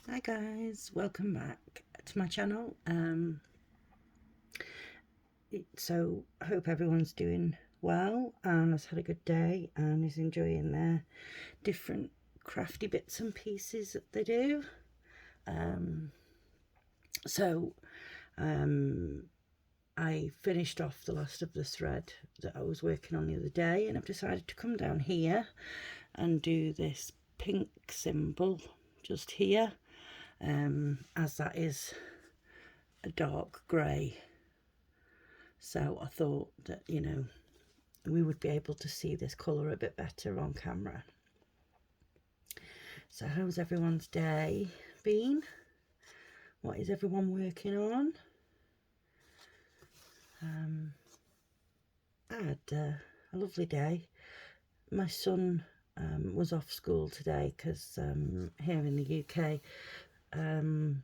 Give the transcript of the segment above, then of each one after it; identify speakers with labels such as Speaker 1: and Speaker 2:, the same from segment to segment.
Speaker 1: Hi guys, welcome back to my channel. So I hope everyone's doing well and has had a good day and is enjoying their different crafty bits and pieces that they do. Um, so I finished off the last of the thread that I was working on the other day, and I've decided to come down here and do this pink symbol just here, as that is a dark grey. So I thought that, we would be able to see this colour a bit better on camera. So how's everyone's day been? What is everyone working on? I had a lovely day. My son was off school today because here in the UK, on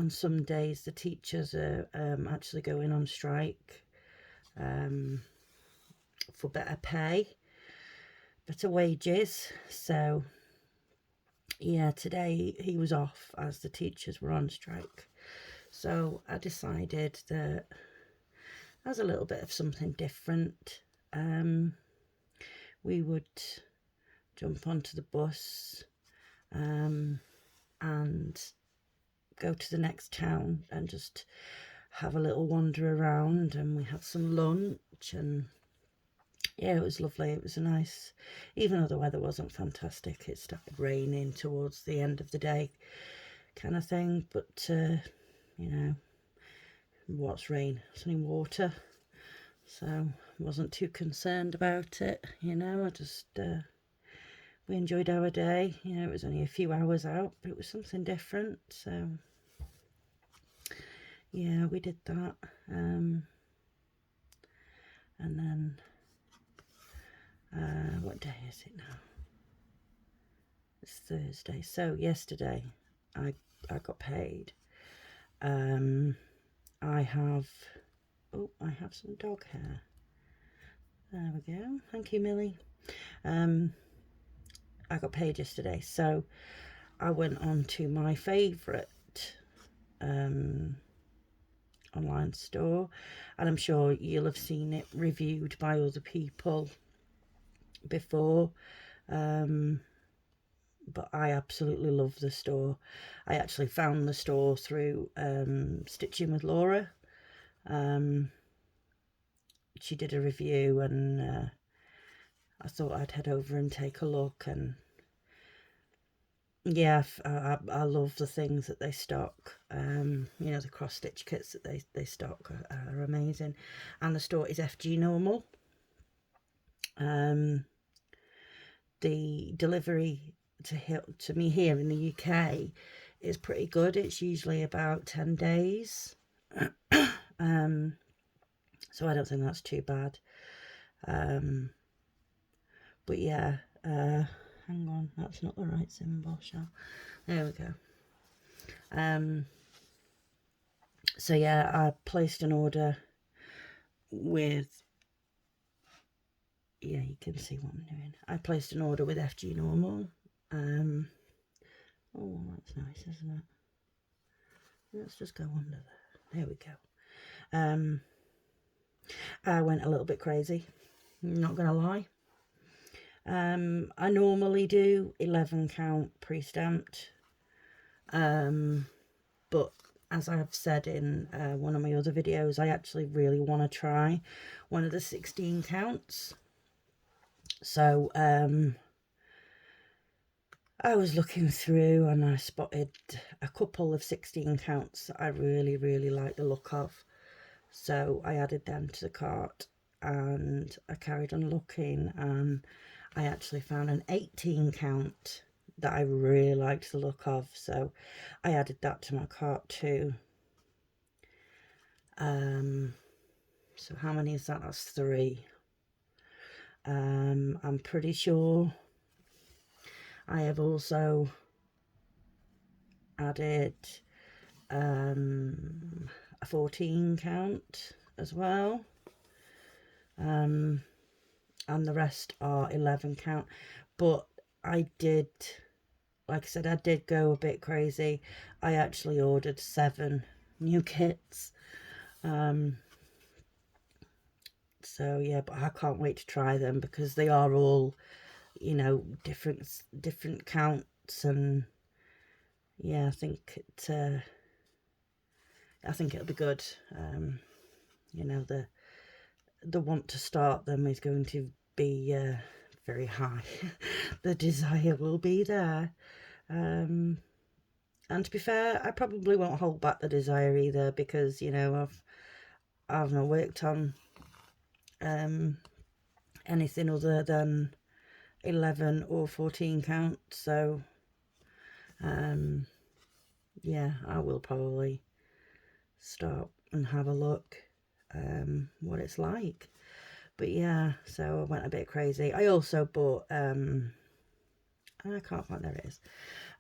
Speaker 1: some days the teachers are actually going on strike for better pay, better wages. So yeah, today he was off as the teachers were on strike. So I decided that as a little bit of something different, we would jump onto the bus and go to the next town and just have a little wander around. And we had some lunch, and yeah, it was lovely. It was a nice, even though the weather wasn't fantastic, it started raining towards the end of the day kind of thing. But what's rain? It's only water, so wasn't too concerned about it. I just we enjoyed our day. It was only a few hours out, but it was something different. So yeah, we did that. And then what day is it now? It's Thursday. So yesterday I got paid. I have some dog hair. There we go. Thank you, Millie. I got paid yesterday, so I went on to my favourite online store, and I'm sure you'll have seen it reviewed by other people before, but I absolutely love the store. I actually found the store through Stitching with Laura. She did a review, and I thought I'd head over and take a look. And yeah, I love the things that they stock. The cross stitch kits that they stock are amazing. And the store is FG Normal. The delivery to me here in the UK is pretty good. It's usually about 10 days. So I don't think that's too bad. But yeah, hang on, that's not the right symbol, shall. There we go. So yeah, I placed an order with, yeah, you can see what I'm doing. I placed an order with FG Normal. Oh, that's nice, isn't it? Let's just go under there. There we go. I went a little bit crazy, not gonna lie. I normally do 11 count pre-stamped, but as I've said in one of my other videos, I actually really want to try one of the 16 counts. So I was looking through and I spotted a couple of 16 counts that I really, really like the look of. So I added them to the cart and I carried on looking, and I actually found an 18 count that I really liked the look of. So I added that to my cart too. So how many is that? That's 3. I'm pretty sure I have also added a 14 count as well, and the rest are 11 count. But I did like I said, I did go a bit crazy. I actually ordered 7 new kits. So yeah, but I can't wait to try them because they are all, you know, different counts, and yeah, I think it'll be good. You know, the want to start them is going to be very high. The desire will be there. And to be fair, I probably won't hold back the desire either, because, you know, I've not worked on anything other than 11 or 14 count, so yeah, I will probably stop and have a look what it's like. But yeah, so I went a bit crazy. I also bought I can't find, there it is.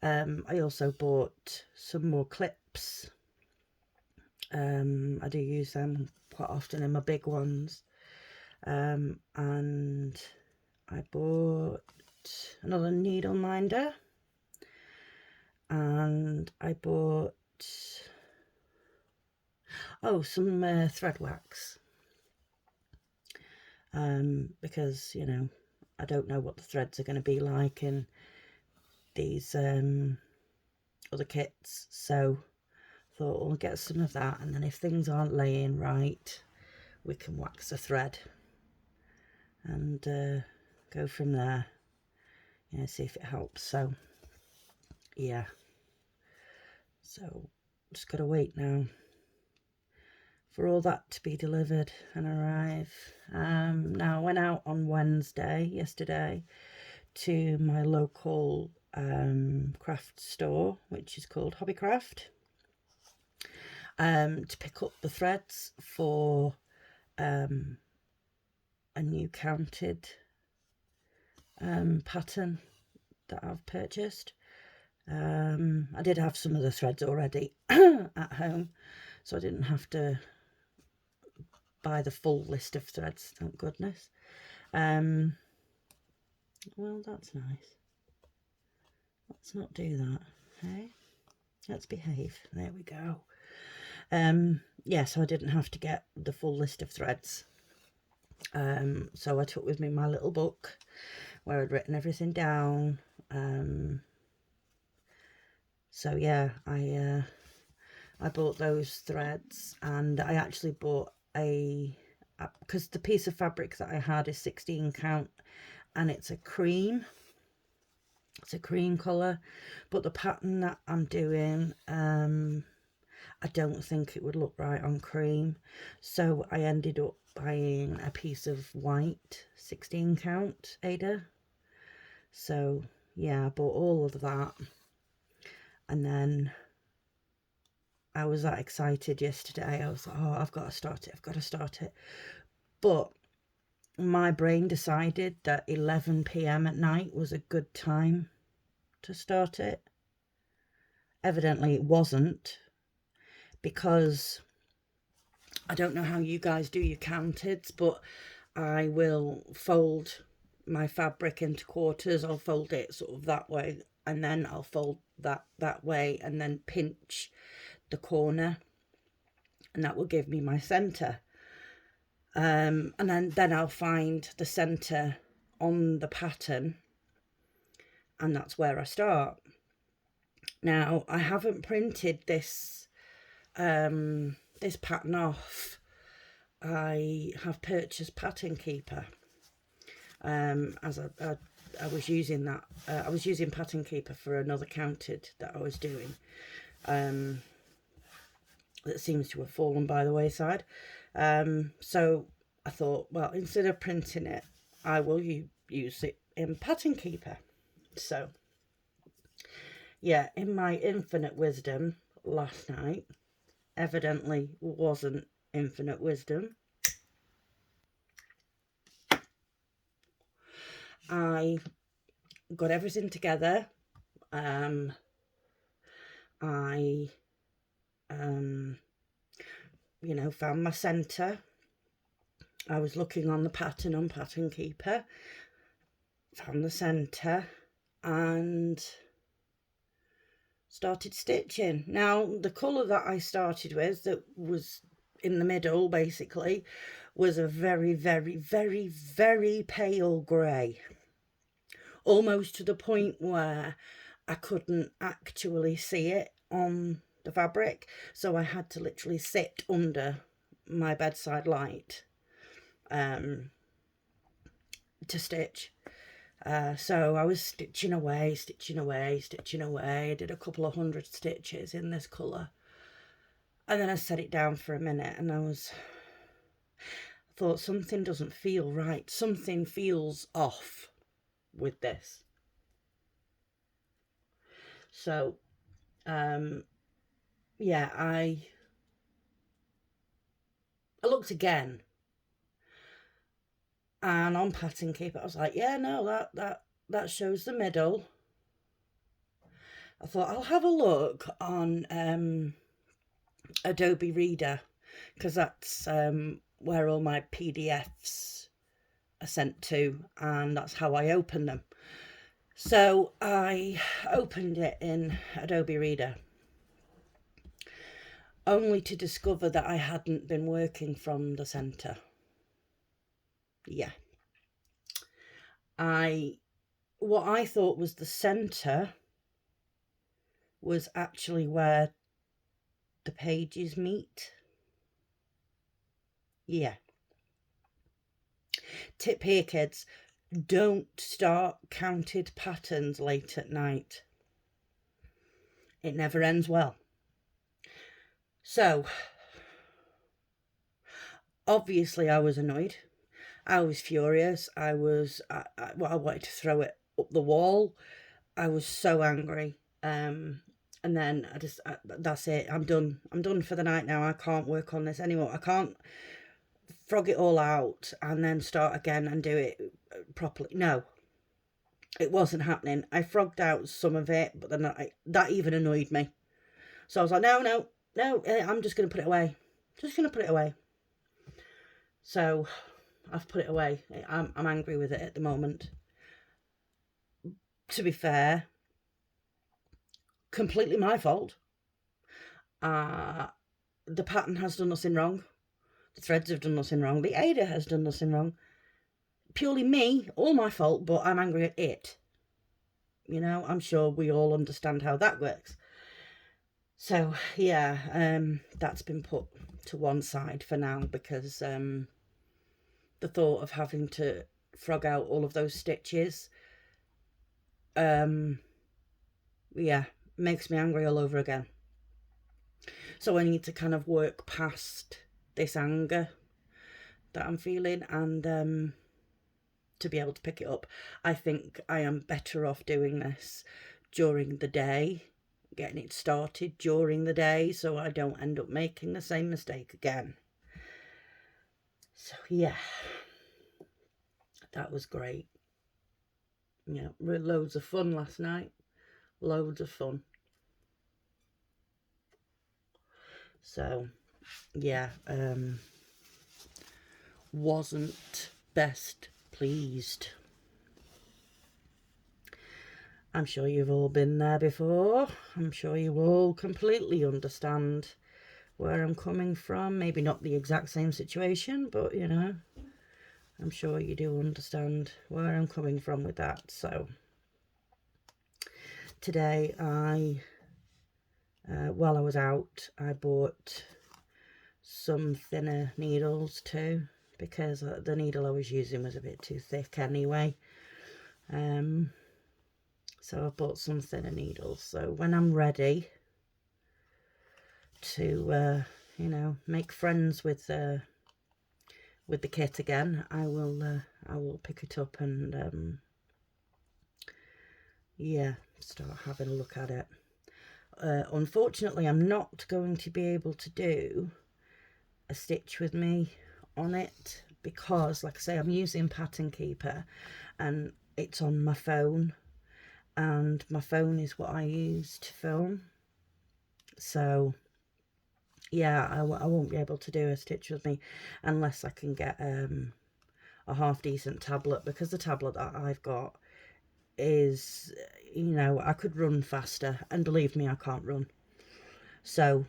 Speaker 1: I also bought some more clips. I do use them quite often in my big ones. And I bought another needle minder, and I bought some thread wax, because, you know, I don't know what the threads are going to be like in these other kits, so I thought we'll get some of that, and then if things aren't laying right, we can wax a thread and go from there. You know, see if it helps. So yeah, so just gotta wait now for all that to be delivered and arrive. Now I went out on yesterday, to my local craft store, which is called Hobbycraft, to pick up the threads for a new counted pattern that I've purchased. I did have some of the threads already at home, so I didn't have to buy the full list of threads, thank goodness. Well, that's nice. Let's not do that, hey? Let's behave. There we go. Yeah, so I didn't have to get the full list of threads. So I took with me my little book where I'd written everything down. So yeah, I bought those threads, and I actually bought because the piece of fabric that I had is 16 count, and it's a cream colour, but the pattern that I'm doing, I don't think it would look right on cream, so I ended up buying a piece of white 16 count Aida. So yeah, I bought all of that, and then I was that excited yesterday. I was like, oh, I've got to start it. But my brain decided that 11 p.m. at night was a good time to start it. Evidently it wasn't, because I don't know how you guys do your counteds, but I will fold my fabric into quarters. I'll fold it sort of that way, and then I'll fold that way, and then pinch the corner, and that will give me my center. And then I'll find the center on the pattern, and that's where I start. Now, I haven't printed this this pattern off. I have purchased Pattern Keeper, as I was using that. I was using Pattern Keeper for another counted that I was doing, that seems to have fallen by the wayside. So I thought, well, instead of printing it, I will use it in Pattern Keeper. So yeah, in my infinite wisdom last night, evidently wasn't infinite wisdom, I got everything together. I you know, found my center. I was looking on the pattern on Pattern Keeper, found the center, and started stitching. Now, the colour that I started with, that was in the middle basically, was a very, very, very, very pale grey. Almost to the point where I couldn't actually see it on the fabric. So I had to literally sit under my bedside light to stitch. So I was stitching away. I did a couple of 100 stitches in this colour. And then I set it down for a minute and I thought something doesn't feel right. Something feels off with this. So, yeah, I looked again. And on Pattern Keeper, I was like, yeah, no, that shows the middle. I thought I'll have a look on Adobe Reader, because that's where all my PDFs are sent to, and that's how I open them. So I opened it in Adobe Reader, only to discover that I hadn't been working from the centre. Yeah. What I thought was the centre was actually where the pages meet. Yeah. Tip here, kids, don't start counted patterns late at night. It never ends well. So, obviously I was annoyed. I was furious. I wanted to throw it up the wall. I was so angry. And then that's it. I'm done. I'm done for the night now. I can't work on this anymore. I can't frog it all out and then start again and do it properly. No, it wasn't happening. I frogged out some of it, but then that even annoyed me. So I was like, no, I'm just going to put it away. Just going to put it away. So I've put it away. I'm angry with it at the moment. To be fair, completely my fault. The pattern has done nothing wrong. The threads have done nothing wrong. The Aida has done nothing wrong. Purely me, all my fault, but I'm angry at it. You know, I'm sure we all understand how that works. So, yeah, that's been put to one side for now, because the thought of having to frog out all of those stitches, yeah, makes me angry all over again. So I need to kind of work past this anger that I'm feeling and to be able to pick it up. I think I am better off doing this during the day, getting it started during the day, so I don't end up making the same mistake again. So yeah, that was great. Yeah, loads of fun last night. Loads of fun. So yeah, wasn't best pleased. I'm sure you've all been there before. I'm sure you all completely understand where I'm coming from. Maybe not the exact same situation, but you know, I'm sure you do understand where I'm coming from with that. So today while I was out, I bought some thinner needles too, because the needle I was using was a bit too thick anyway. So I bought some thinner needles. So when I'm ready to, you know, make friends with the kit again, I will pick it up and yeah, start having a look at it. Unfortunately, I'm not going to be able to do a stitch with me on it because, like I say, I'm using Pattern Keeper and it's on my phone, and my phone is what I use to film. So yeah, I won't be able to do a stitch with me unless I can get a half decent tablet, because the tablet that I've got is, you know, I could run faster, and believe me, I can't run. So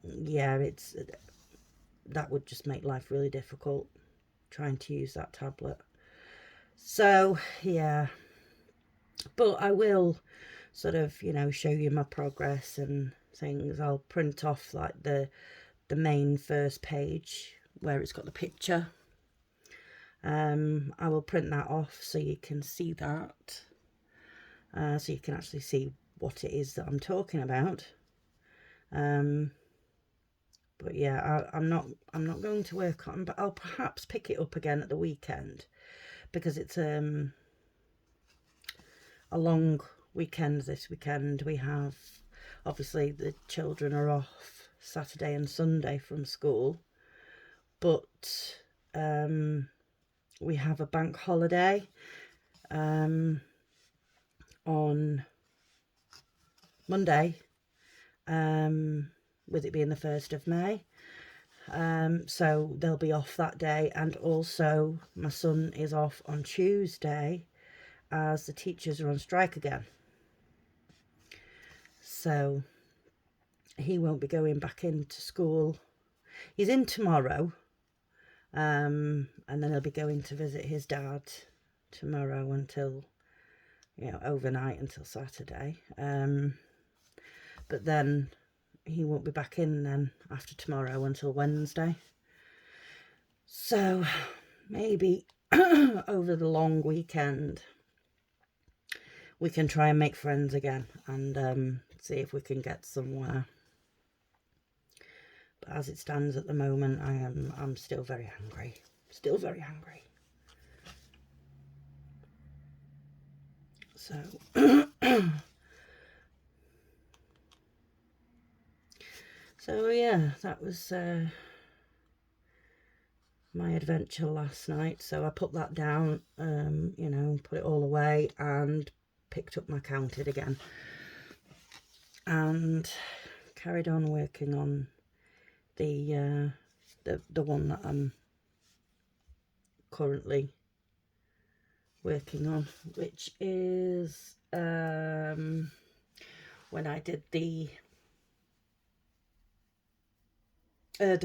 Speaker 1: yeah, that would just make life really difficult trying to use that tablet. So yeah, but I will sort of, you know, show you my progress and things. I'll print off like the main first page where it's got the picture. I will print that off so you can see that, so you can actually see what it is that I'm talking about. But yeah, I'm not going to work on, but I'll perhaps pick it up again at the weekend, because it's a long weekend this weekend. We have, obviously the children are off Saturday and Sunday from school, but we have a bank holiday on Monday, with it being the 1st of May. So they'll be off that day, and also my son is off on Tuesday as the teachers are on strike again. So he won't be going back into school. He's in tomorrow, and then he'll be going to visit his dad tomorrow until, you know, overnight until Saturday. But then he won't be back in then after tomorrow until Wednesday. So maybe over the long weekend we can try and make friends again and see if we can get somewhere. But as it stands at the moment, I'm still very hungry. Still very hungry. So so yeah, that was my adventure last night. So I put that down, you know, put it all away, and picked up my Counted again and carried on working on the one that I'm currently working on, which is when I did the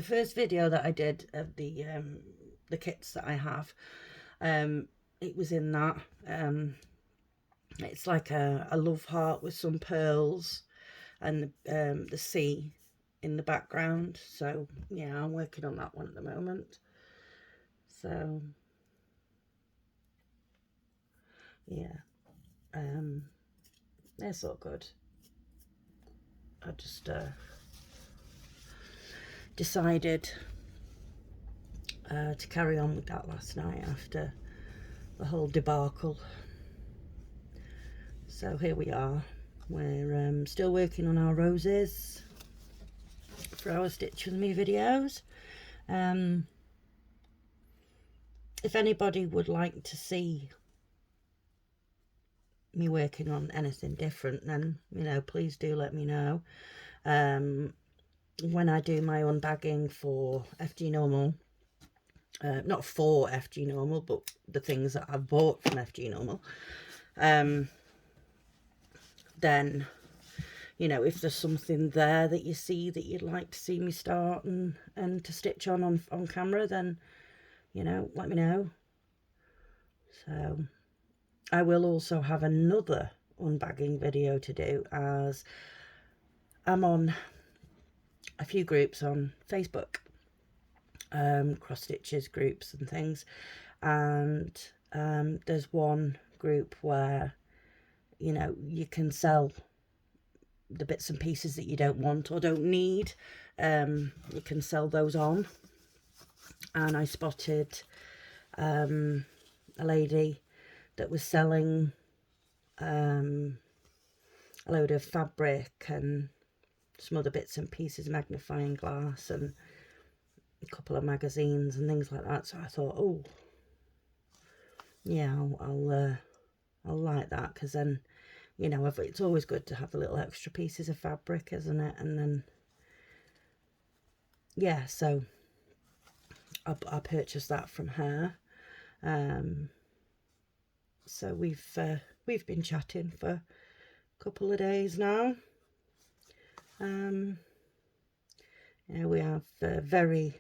Speaker 1: first video that I did of the kits that I have. It was in that. It's like a love heart with some pearls and the sea in the background. So yeah, I'm working on that one at the moment. So yeah, that's all good. I just decided to carry on with that last night after the whole debacle. So here we are. We're still working on our roses for our Stitch With Me videos. If anybody would like to see me working on anything different, then, you know, please do let me know. When I do my unbagging for FG Normal, not for FG Normal, but the things that I've bought from FG Normal, then, you know, if there's something there that you see that you'd like to see me start and to stitch on camera, then, you know, let me know. So I will also have another unbagging video to do, as I'm on a few groups on Facebook, cross stitches groups and things, and there's one group where, you know, you can sell the bits and pieces that you don't want or don't need. You can sell those on, and I spotted a lady that was selling a load of fabric and some other bits and pieces, magnifying glass and a couple of magazines and things like that. So I thought, oh yeah, I'll like that, because then, you know, it's always good to have the little extra pieces of fabric, isn't it? And then yeah, so I purchased that from her. So we've we've been chatting for a couple of days now. We have very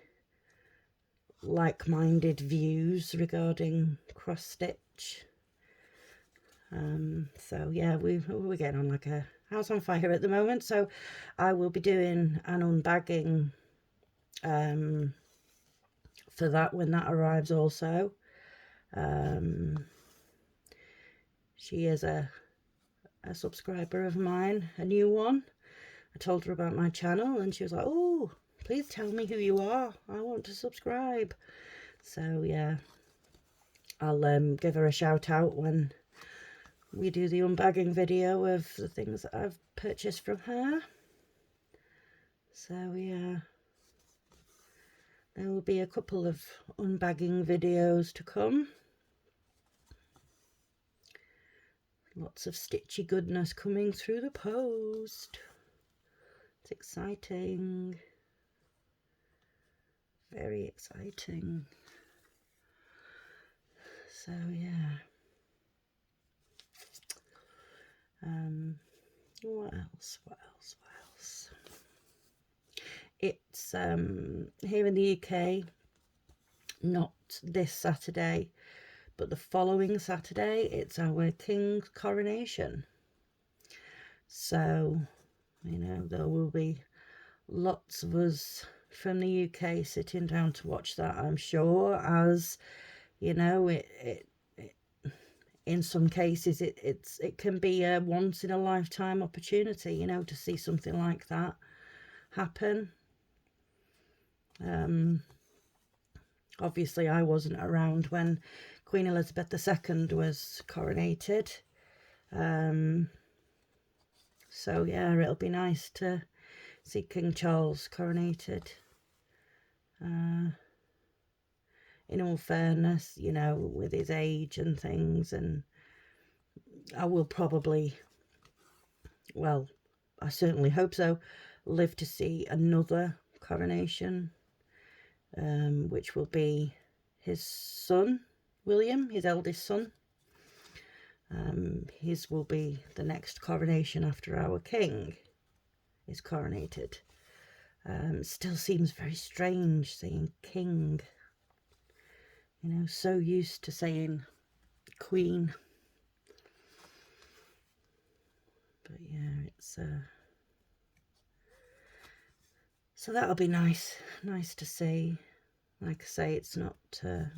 Speaker 1: like-minded views regarding cross stitch. So yeah, we're getting on like a house on fire at the moment. So I will be doing an unbagging for that when that arrives also. She is a subscriber of mine, a new one. I told her about my channel and she was like, oh, please tell me who you are, I want to subscribe. So yeah, I'll give her a shout out when we do the unbagging video of the things that I've purchased from her. So yeah, there will be a couple of unbagging videos to come. Lots of stitchy goodness coming through the post. It's exciting. Very exciting. So yeah. What else? It's here in the UK, not this Saturday, but the following Saturday, it's our King's coronation. So, there will be lots of us from the UK sitting down to watch that, I'm sure, as, it in some cases it can be a once in a lifetime opportunity, to see something like that happen. Obviously I wasn't around when Queen Elizabeth II was coronated, so yeah, it'll be nice to see King Charles coronated. In all fairness, with his age and things, and I will probably, well, I certainly hope so, live to see another coronation, which will be his son, William, his eldest son. His will be the next coronation after our king is coronated. Still seems very strange saying king, so used to saying queen. But yeah, it's so that'll be nice to see. Like I say, it's not it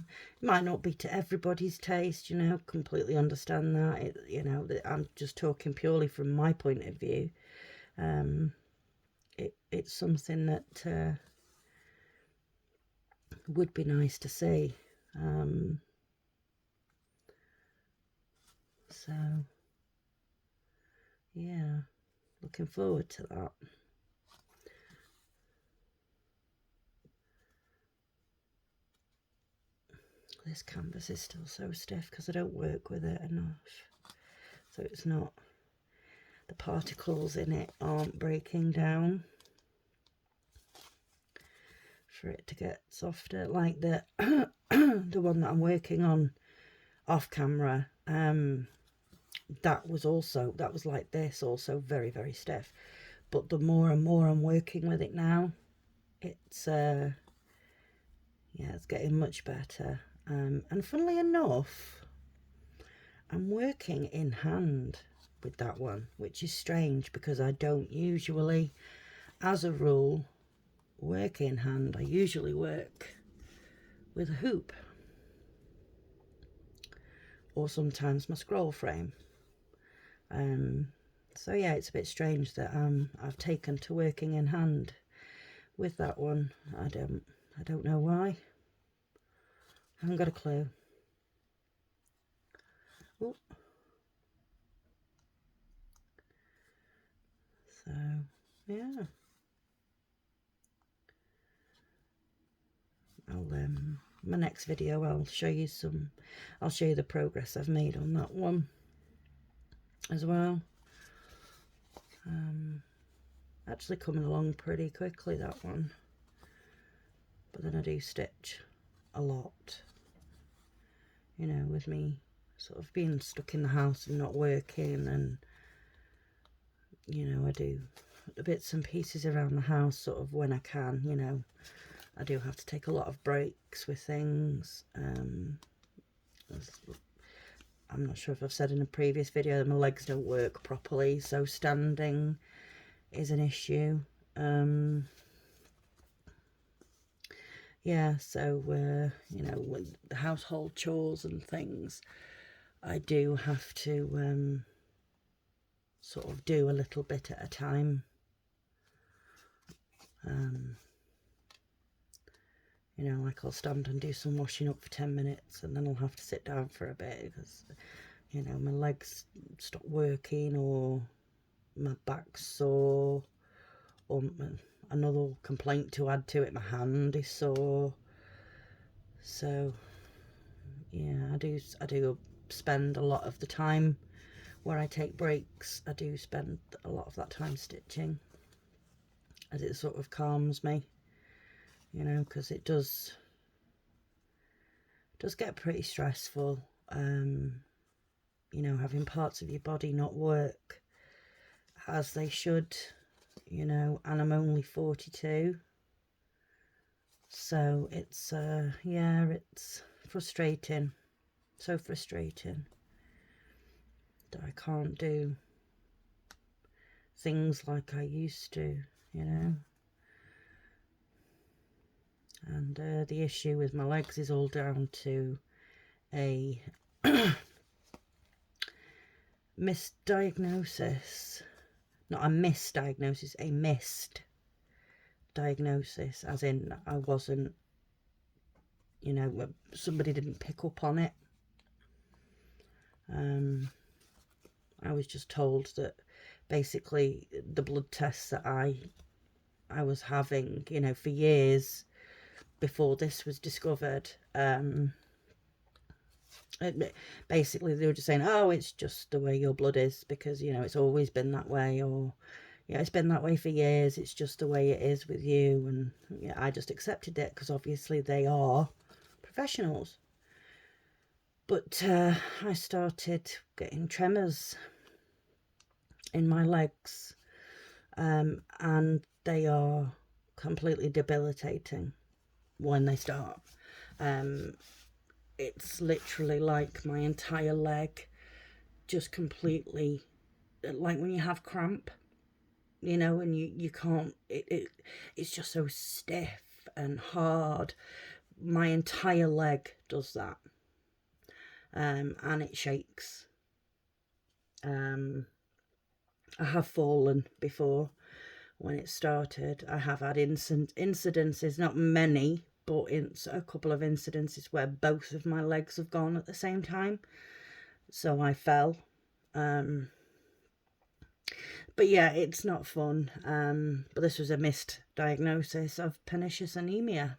Speaker 1: might not be to everybody's taste, completely understand that. I'm just talking purely from my point of view. It's something that would be nice to see. So yeah, looking forward to that. This canvas is still so stiff because I don't work with it enough, so it's not, the particles in it aren't breaking down for it to get softer, like the the one that I'm working on off camera. That was like this, also very, very stiff, but the more and more I'm working with it now, it's yeah, it's getting much better. And funnily enough, I'm working in hand with that one, which is strange because I don't usually, as a rule, work in hand. I usually work with a hoop, or sometimes my scroll frame. So yeah, it's a bit strange that I've taken to working in hand with that one. I don't know why. I haven't got a clue. Ooh. So yeah, my next video I'll show you the progress I've made on that one as well. Actually coming along pretty quickly, that one, but then I do stitch a lot, with me sort of being stuck in the house and not working, and you know, I do the bits and pieces around the house sort of when I can, you know. I do have to take a lot of breaks with things. I'm not sure if I've said in a previous video that my legs don't work properly, so standing is an issue. Yeah, so you know, with the household chores and things, I do have to sort of do a little bit at a time. You know, like I'll stand and do some washing up for 10 minutes and then I'll have to sit down for a bit because, you know, my legs stop working, or my back's sore, or another complaint to add to it, my hand is sore. So yeah, I do spend a lot of the time where I take breaks, I do spend a lot of that time stitching, as it sort of calms me, you know, because it does get pretty stressful, you know, having parts of your body not work as they should, you know, and I'm only 42, so it's yeah, it's frustrating, so frustrating that I can't do things like I used to, you know. And the issue with my legs is all down to a misdiagnosis. Not a misdiagnosis, a missed diagnosis, as in I wasn't, you know, somebody didn't pick up on it. I was just told that basically the blood tests that I was having, you know, for years before this was discovered, basically they were just saying, oh, it's just the way your blood is, because, you know, it's always been that way, or yeah, it's been that way for years, it's just the way it is with you. And yeah, I just accepted it because obviously they are professionals. But I started getting tremors in my legs, and they are completely debilitating when they start. It's literally like my entire leg just completely, like when you have cramp, you know, and you can't, it's just so stiff and hard. My entire leg does that, and it shakes. I have fallen before when it started. I have had incidences, not many, but in a couple of incidences where both of my legs have gone at the same time, so I fell. But yeah, it's not fun. But this was a missed diagnosis of pernicious anemia,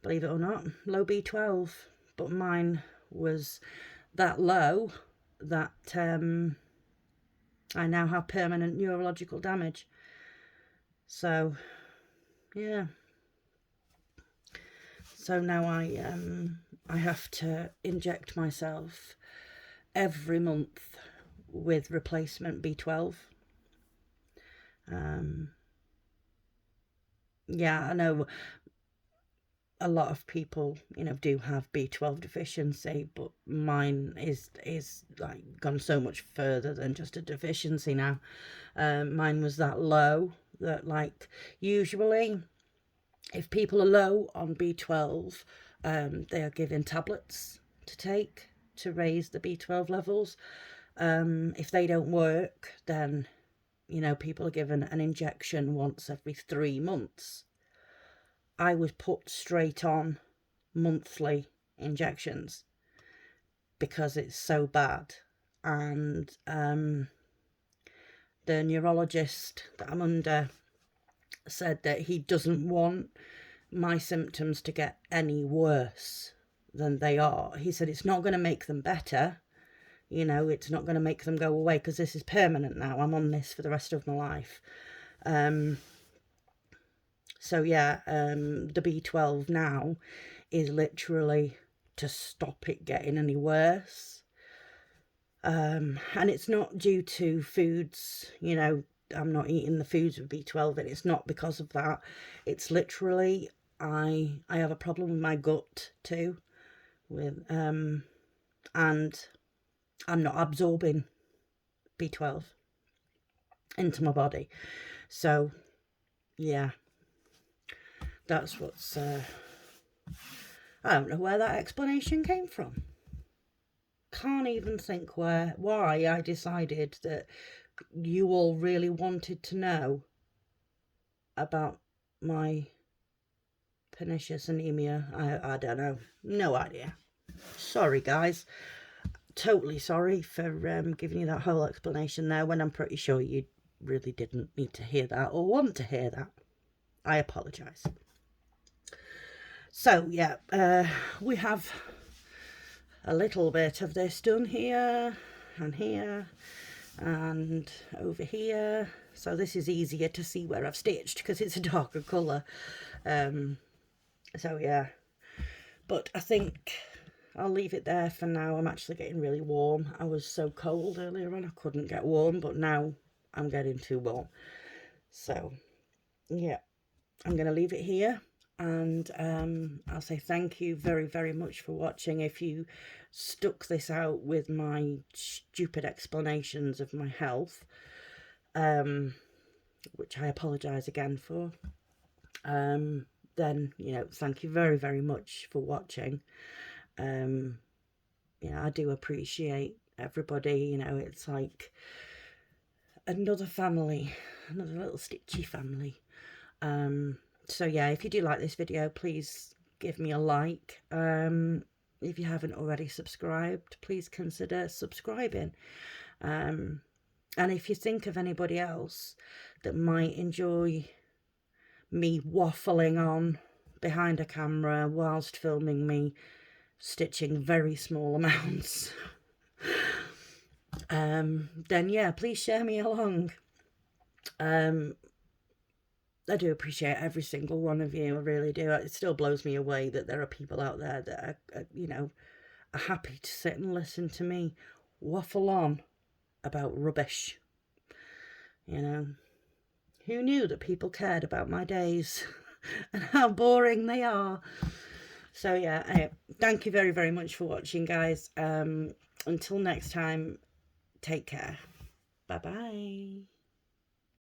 Speaker 1: believe it or not, low B12, but mine was that low that I now have permanent neurological damage. So yeah, so now I have to inject myself every month with replacement B12. Yeah, I know a lot of people, you know, do have B12 deficiency, but mine is like gone so much further than just a deficiency now. Mine was that low that, like, usually if people are low on B12, they are given tablets to take to raise the B12 levels. If they don't work, then, you know, people are given an injection once every 3 months. I was put straight on monthly injections because it's so bad. And the neurologist that I'm under said that he doesn't want my symptoms to get any worse than they are. He said it's not going to make them better, you know, it's not going to make them go away, because this is permanent now. I'm on this for the rest of my life. So yeah, the B12 now is literally to stop it getting any worse. And it's not due to foods, you know, I'm not eating the foods with B12, and it's not because of that. It's literally, I have a problem with my gut too, with and I'm not absorbing B12 into my body. So yeah, that's what's I don't know where that explanation came from. Can't even think why I decided that you all really wanted to know about my pernicious anemia. I don't know. No idea. Sorry, guys. Totally sorry for giving you that whole explanation there when I'm pretty sure you really didn't need to hear that or want to hear that. I apologise. So, yeah, we have a little bit of this done here and here and over here. So this is easier to see where I've stitched because it's a darker colour. So yeah, but I think I'll leave it there for now. I'm actually getting really warm. I was so cold earlier on, I couldn't get warm, but now I'm getting too warm. So yeah, I'm going to leave it here. And I'll say thank you very, very much for watching. If you stuck this out with my stupid explanations of my health, which I apologise again for, then, you know, thank you very, very much for watching. You know, I do appreciate everybody. You know, it's like another family, another little stitchy family. So yeah, if you do like this video, please give me a like. If you haven't already subscribed, please consider subscribing. And if you think of anybody else that might enjoy me waffling on behind a camera whilst filming me stitching very small amounts, then yeah, please share me along. I do appreciate every single one of you. I really do. It still blows me away that there are people out there that are, you know, are happy to sit and listen to me waffle on about rubbish. You know, who knew that people cared about my days and how boring they are? So yeah, anyway, thank you very, very much for watching, guys. Until next time, take care. Bye-bye.